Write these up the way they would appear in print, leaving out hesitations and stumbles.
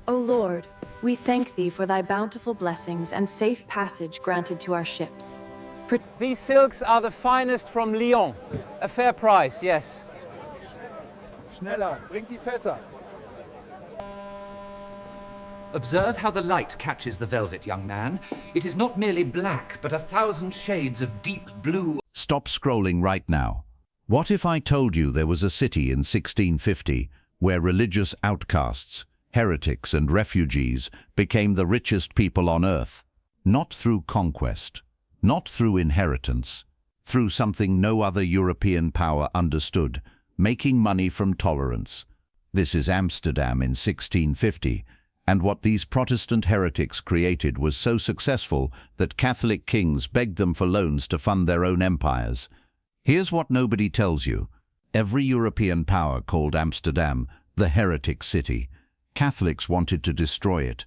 O Lord, we thank thee for thy bountiful blessings and safe passage granted to our ships. These silks are the finest from Lyon. A fair price, yes. Schneller, bringt die Fässer. Observe how the light catches the velvet, young man. It is not merely black, but 1,000 shades of deep blue. Stop scrolling right now. What if I told you there was a city in 1650 where religious outcasts, heretics and refugees became the richest people on earth? Not through conquest, not through inheritance, through something no other European power understood, making money from tolerance. This is Amsterdam in 1650, and what these Protestant heretics created was so successful that Catholic kings begged them for loans to fund their own empires. Here's what nobody tells you. Every European power called Amsterdam the heretic city. Catholics wanted to destroy it.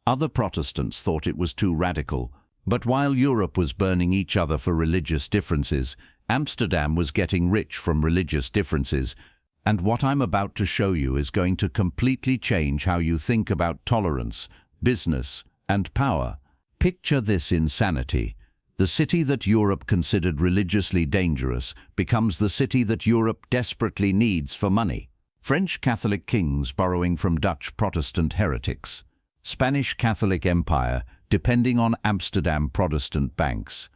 Other Protestants thought it was too radical. But while Europe was burning each other for religious differences, Amsterdam was getting rich from religious differences. And what I'm about to show you is going to completely change how you think about tolerance, business, and power. Picture this insanity. The city that Europe considered religiously dangerous becomes the city that Europe desperately needs for money. French Catholic kings borrowing from Dutch Protestant heretics. Spanish Catholic Empire depending on Amsterdam Protestant banks.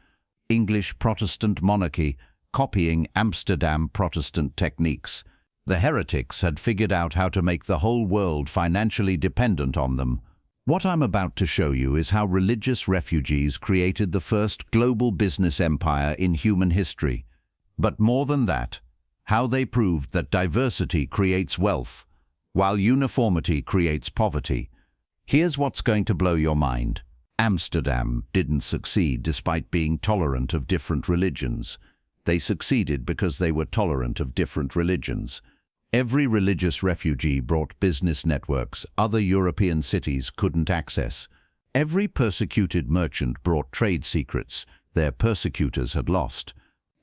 English Protestant monarchy copying Amsterdam Protestant techniques. The heretics had figured out how to make the whole world financially dependent on them. What I'm about to show you is how religious refugees created the first global business empire in human history. But more than that, how they proved that diversity creates wealth, while uniformity creates poverty. Here's what's going to blow your mind. Amsterdam didn't succeed despite being tolerant of different religions. They succeeded because they were tolerant of different religions. Every religious refugee brought business networks other European cities couldn't access. Every persecuted merchant brought trade secrets their persecutors had lost.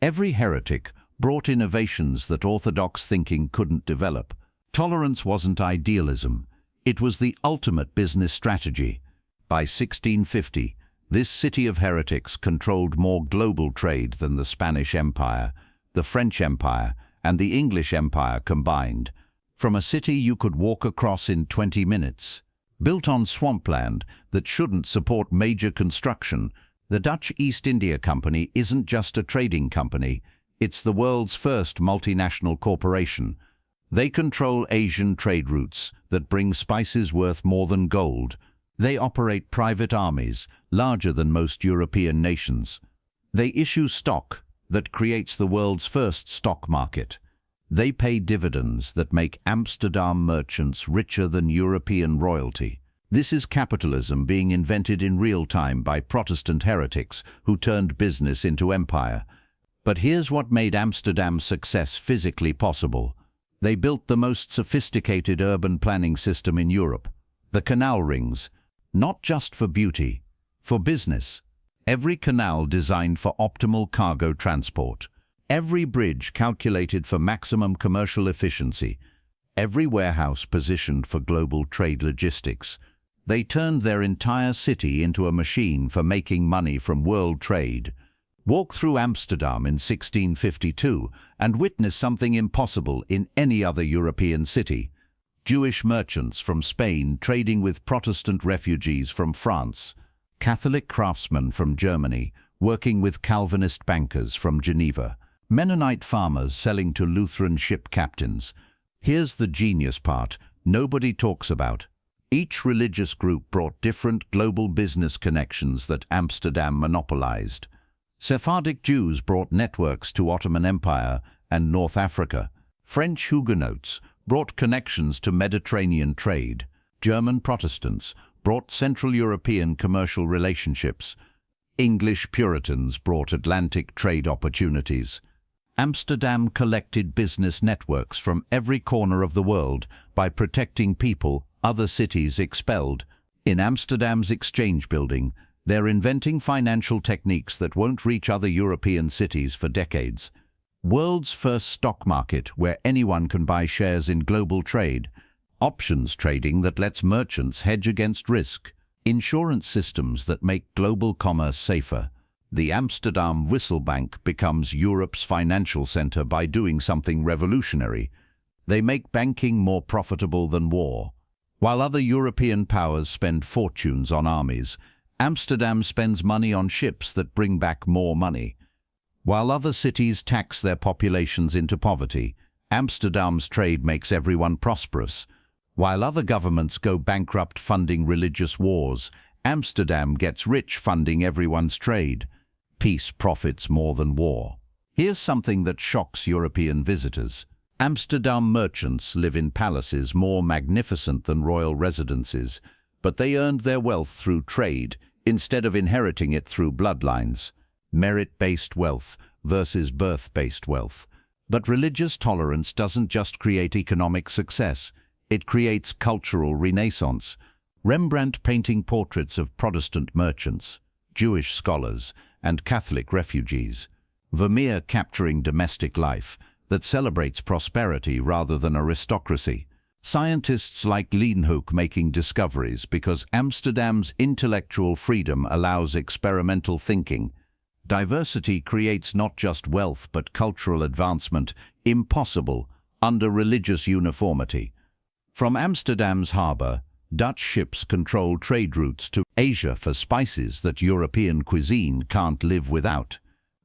Every heretic brought innovations that orthodox thinking couldn't develop. Tolerance wasn't idealism. It was the ultimate business strategy. By 1650, this city of heretics controlled more global trade than the Spanish Empire, the French Empire, and the English Empire combined. From a city you could walk across in 20 minutes. Built on swampland that shouldn't support major construction, the Dutch East India Company isn't just a trading company, it's the world's first multinational corporation. They control Asian trade routes that bring spices worth more than gold. They operate private armies, larger than most European nations. They issue stock that creates the world's first stock market. They pay dividends that make Amsterdam merchants richer than European royalty. This is capitalism being invented in real time by Protestant heretics who turned business into empire. But here's what made Amsterdam's success physically possible. They built the most sophisticated urban planning system in Europe. The canal rings, not just for beauty, for business. Every canal designed for optimal cargo transport. Every bridge calculated for maximum commercial efficiency. Every warehouse positioned for global trade logistics. They turned their entire city into a machine for making money from world trade. Walk through Amsterdam in 1652 and witness something impossible in any other European city. Jewish merchants from Spain trading with Protestant refugees from France. Catholic craftsmen from Germany working with Calvinist bankers from Geneva. Mennonite farmers selling to Lutheran ship captains. Here's the genius part nobody talks about. Each religious group brought different global business connections that Amsterdam monopolized. Sephardic Jews brought networks to Ottoman Empire and North Africa. French Huguenots brought connections to Mediterranean trade. German Protestants brought Central European commercial relationships. English Puritans brought Atlantic trade opportunities. Amsterdam collected business networks from every corner of the world by protecting people other cities expelled. In Amsterdam's exchange building, they're inventing financial techniques that won't reach other European cities for decades. World's first stock market where anyone can buy shares in global trade. options trading that lets merchants hedge against risk, insurance systems that make global commerce safer. The Amsterdam Wisselbank becomes Europe's financial center by doing something revolutionary. They make banking more profitable than war. While other European powers spend fortunes on armies, Amsterdam spends money on ships that bring back more money. While other cities tax their populations into poverty, Amsterdam's trade makes everyone prosperous. While other governments go bankrupt funding religious wars, Amsterdam gets rich funding everyone's trade. Peace profits more than war. Here's something that shocks European visitors. Amsterdam merchants live in palaces more magnificent than royal residences, but they earned their wealth through trade instead of inheriting it through bloodlines. Merit-based wealth versus birth-based wealth. But religious tolerance doesn't just create economic success, it creates cultural renaissance. Rembrandt painting portraits of Protestant merchants, Jewish scholars, and Catholic refugees. Vermeer capturing domestic life that celebrates prosperity rather than aristocracy. Scientists like Leeuwenhoek making discoveries because Amsterdam's intellectual freedom allows experimental thinking. Diversity creates not just wealth but cultural advancement, impossible under religious uniformity. From Amsterdam's harbour, Dutch ships control trade routes to Asia for spices that European cuisine can't live without.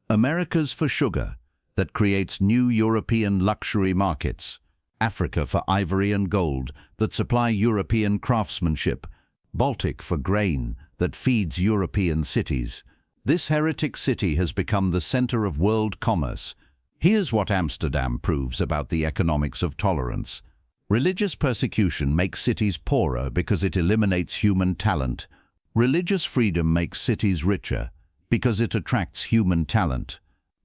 Americas for sugar, that creates new European luxury markets. Africa for ivory and gold, that supply European craftsmanship. Baltic for grain, that feeds European cities. This heretic city has become the center of world commerce. Here's what Amsterdam proves about the economics of tolerance. Religious persecution makes cities poorer because it eliminates human talent. Religious freedom makes cities richer because it attracts human talent.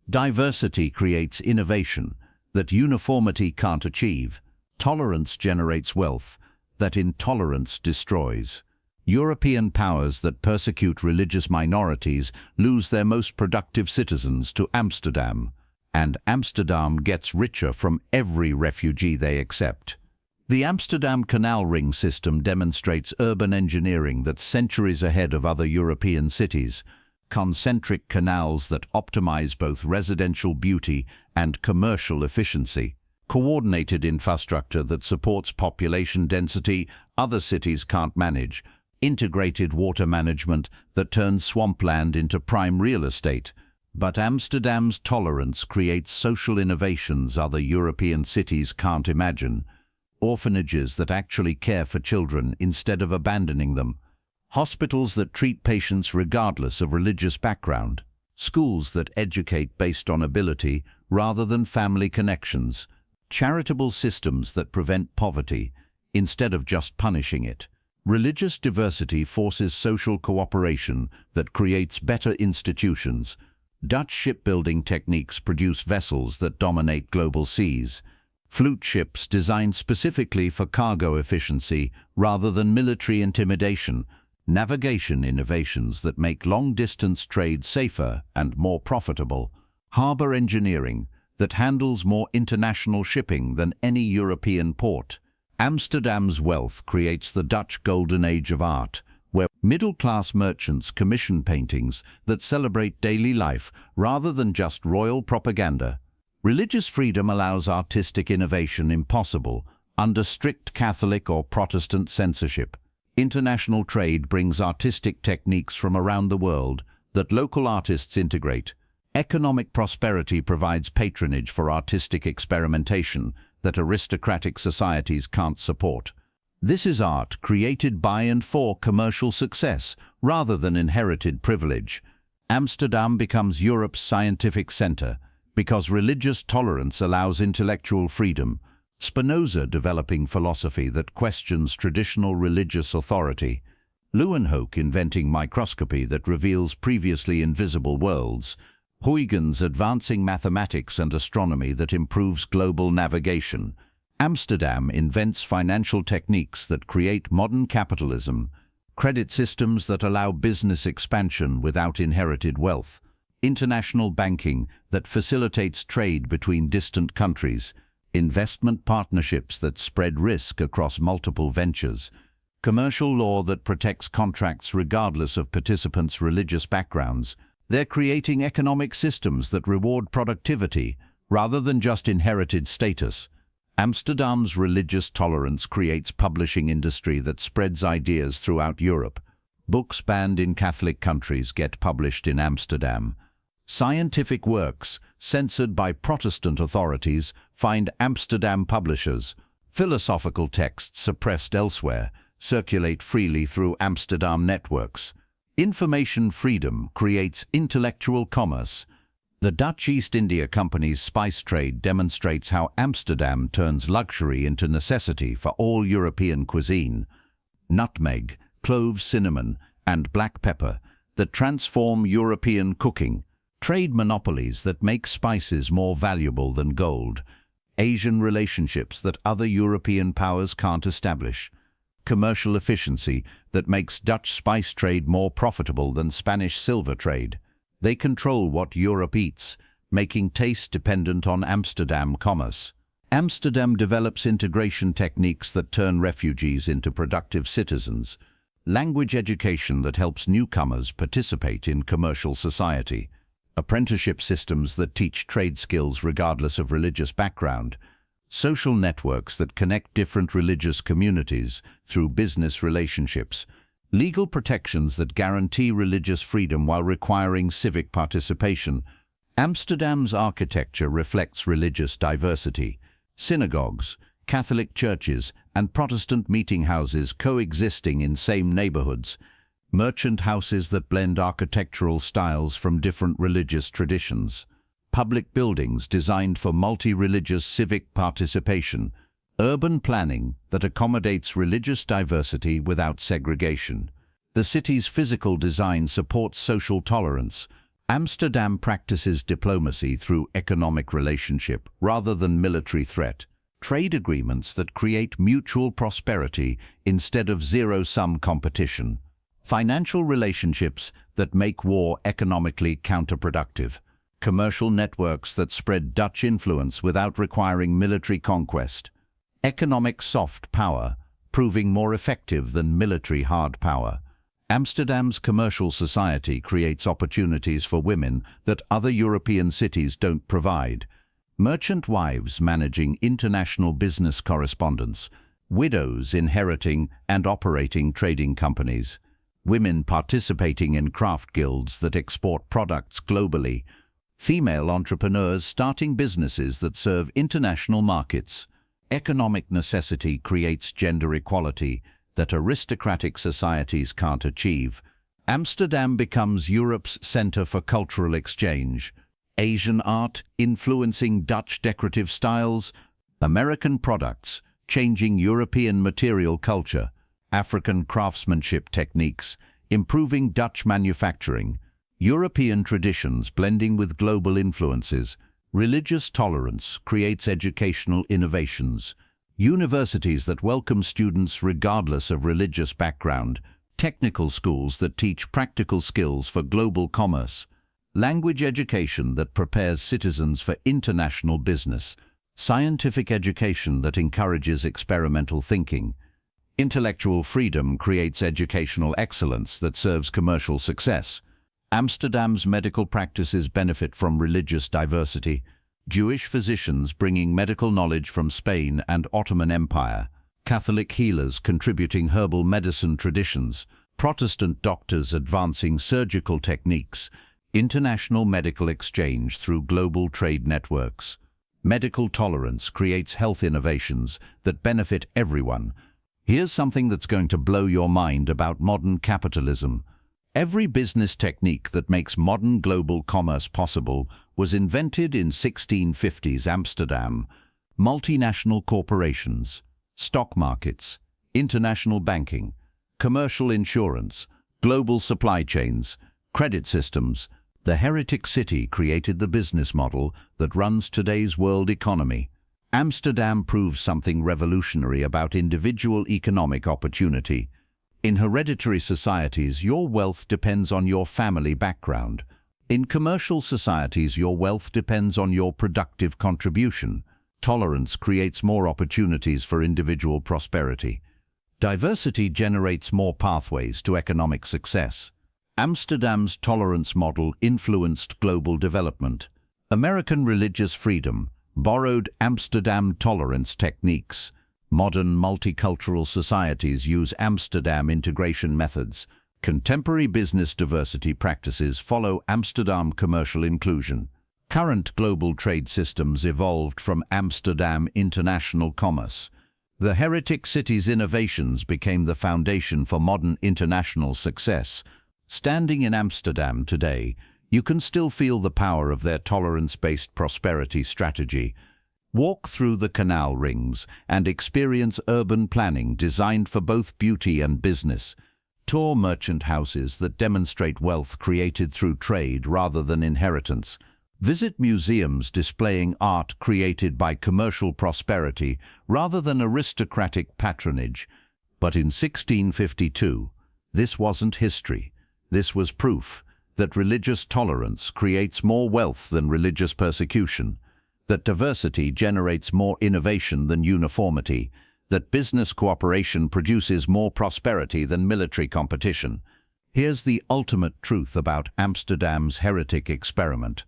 Diversity creates innovation that uniformity can't achieve. Tolerance generates wealth that intolerance destroys. European powers that persecute religious minorities lose their most productive citizens to Amsterdam, and Amsterdam gets richer from every refugee they accept. The Amsterdam Canal Ring system demonstrates urban engineering that's centuries ahead of other European cities. Concentric canals that optimize both residential beauty and commercial efficiency. Coordinated infrastructure that supports population density other cities can't manage. Integrated water management that turns swampland into prime real estate. But Amsterdam's tolerance creates social innovations other European cities can't imagine. Orphanages that actually care for children instead of abandoning them. Hospitals that treat patients regardless of religious background. Schools that educate based on ability rather than family connections. Charitable systems that prevent poverty instead of just punishing it. Religious diversity forces social cooperation that creates better institutions. Dutch shipbuilding techniques produce vessels that dominate global seas. Flute ships designed specifically for cargo efficiency rather than military intimidation. Navigation innovations that make long-distance trade safer and more profitable. Harbor engineering that handles more international shipping than any European port. Amsterdam's wealth creates the Dutch golden age of art, where middle-class merchants commission paintings that celebrate daily life rather than just royal propaganda. Religious freedom allows artistic innovation impossible under strict Catholic or Protestant censorship. International trade brings artistic techniques from around the world that local artists integrate. Economic prosperity provides patronage for artistic experimentation that aristocratic societies can't support. This is art created by and for commercial success rather than inherited privilege. Amsterdam becomes Europe's scientific center because religious tolerance allows intellectual freedom. Spinoza developing philosophy that questions traditional religious authority. Leeuwenhoek inventing microscopy that reveals previously invisible worlds. Huygens advancing mathematics and astronomy that improves global navigation. Amsterdam invents financial techniques that create modern capitalism. Credit systems that allow business expansion without inherited wealth. International banking that facilitates trade between distant countries. investment partnerships that spread risk across multiple ventures, commercial law that protects contracts regardless of participants' religious backgrounds. They're creating economic systems that reward productivity rather than just inherited status. Amsterdam's religious tolerance creates publishing industry that spreads ideas throughout Europe. Books banned in Catholic countries get published in Amsterdam. Scientific works, censored by Protestant authorities, find Amsterdam publishers. Philosophical texts suppressed elsewhere circulate freely through Amsterdam networks. Information freedom creates intellectual commerce. The Dutch East India Company's spice trade demonstrates how Amsterdam turns luxury into necessity for all European cuisine. Nutmeg, cloves, cinnamon, and black pepper that transform European cooking. Trade monopolies that make spices more valuable than gold. Asian relationships that other European powers can't establish. Commercial efficiency that makes Dutch spice trade more profitable than Spanish silver trade. They control what Europe eats, making taste dependent on Amsterdam commerce. Amsterdam develops integration techniques that turn refugees into productive citizens. Language education that helps newcomers participate in commercial society. Apprenticeship systems that teach trade skills regardless of religious background. Social networks that connect different religious communities through business relationships. Legal protections that guarantee religious freedom while requiring civic participation. Amsterdam's architecture reflects religious diversity. Synagogues, Catholic churches, and Protestant meeting houses coexisting in same neighborhoods. Merchant houses that blend architectural styles from different religious traditions. Public buildings designed for multi-religious civic participation. Urban planning that accommodates religious diversity without segregation. The city's physical design supports social tolerance. Amsterdam practices diplomacy through economic relationship rather than military threat. Trade agreements that create mutual prosperity instead of zero-sum competition. Financial relationships that make war economically counterproductive. Commercial networks that spread Dutch influence without requiring military conquest. Economic soft power, proving more effective than military hard power. Amsterdam's commercial society creates opportunities for women that other European cities don't provide. Merchant wives managing international business correspondence. Widows inheriting and operating trading companies. Women participating in craft guilds that export products globally. Female entrepreneurs starting businesses that serve international markets. Economic necessity creates gender equality that aristocratic societies can't achieve. Amsterdam becomes Europe's center for cultural exchange. Asian art influencing Dutch decorative styles. American products changing European material culture. African craftsmanship techniques improving Dutch manufacturing. European traditions blending with global influences. Religious tolerance creates educational innovations. Universities that welcome students regardless of religious background. Technical schools that teach practical skills for global commerce. Language education that prepares citizens for international business. Scientific education that encourages experimental thinking. Intellectual freedom creates educational excellence that serves commercial success. Amsterdam's medical practices benefit from religious diversity. Jewish physicians bringing medical knowledge from Spain and Ottoman Empire. Catholic healers contributing herbal medicine traditions. Protestant doctors advancing surgical techniques. International medical exchange through global trade networks. Medical tolerance creates health innovations that benefit everyone. Here's something that's going to blow your mind about modern capitalism. Every business technique that makes modern global commerce possible was invented in 1650s Amsterdam. Multinational corporations, stock markets, international banking, commercial insurance, global supply chains, credit systems. The Heretic city created the business model that runs today's world economy. Amsterdam proves something revolutionary about individual economic opportunity. In hereditary societies, your wealth depends on your family background. In commercial societies, your wealth depends on your productive contribution. tolerance creates more opportunities for individual prosperity. Diversity generates more pathways to economic success. Amsterdam's tolerance model influenced global development. American religious freedom borrowed Amsterdam tolerance techniques. Modern multicultural societies use Amsterdam integration methods. Contemporary business diversity practices follow Amsterdam commercial inclusion. Current global trade systems evolved from Amsterdam international commerce. The heretic city's innovations became the foundation for modern international success. Standing in Amsterdam today, you can still feel the power of their tolerance-based prosperity strategy. Walk through the canal rings and experience urban planning designed for both beauty and business. Tour merchant houses that demonstrate wealth created through trade rather than inheritance. Visit museums displaying art created by commercial prosperity rather than aristocratic patronage. But in 1652, this wasn't history. This was proof that religious tolerance creates more wealth than religious persecution, that diversity generates more innovation than uniformity, that business cooperation produces more prosperity than military competition. Here's the ultimate truth about Amsterdam's heretic experiment.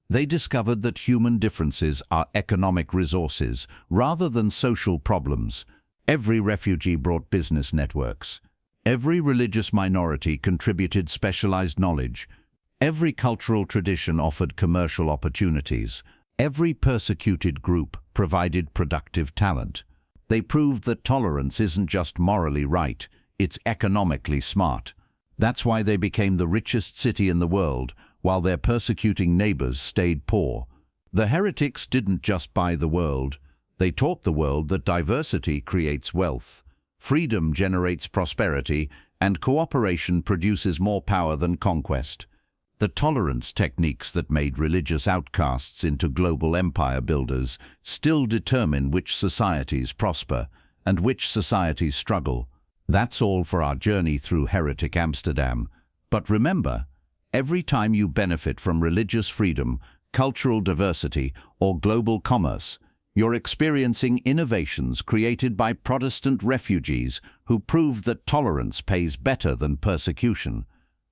They discovered that human differences are economic resources rather than social problems. Every refugee brought business networks. Every religious minority contributed specialized knowledge. Every cultural tradition offered commercial opportunities. Every persecuted group provided productive talent. They proved that tolerance isn't just morally right, it's economically smart. That's why they became the richest city in the world, while their persecuting neighbors stayed poor. The heretics didn't just buy the world. They taught the world that diversity creates wealth, freedom generates prosperity, and cooperation produces more power than conquest. The tolerance techniques that made religious outcasts into global empire builders still determine which societies prosper and which societies struggle. That's all for our journey through heretic Amsterdam. But remember, every time you benefit from religious freedom, cultural diversity, or global commerce, you're experiencing innovations created by Protestant refugees who proved that tolerance pays better than persecution.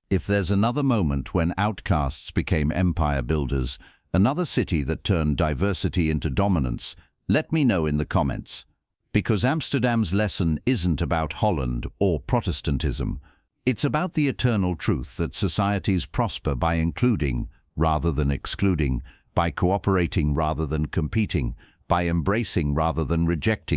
If there's another moment when outcasts became empire builders, another city that turned diversity into dominance, let me know in the comments. Because Amsterdam's lesson isn't about Holland or Protestantism. It's about the eternal truth that societies prosper by including rather than excluding, by cooperating rather than competing, by embracing rather than rejecting.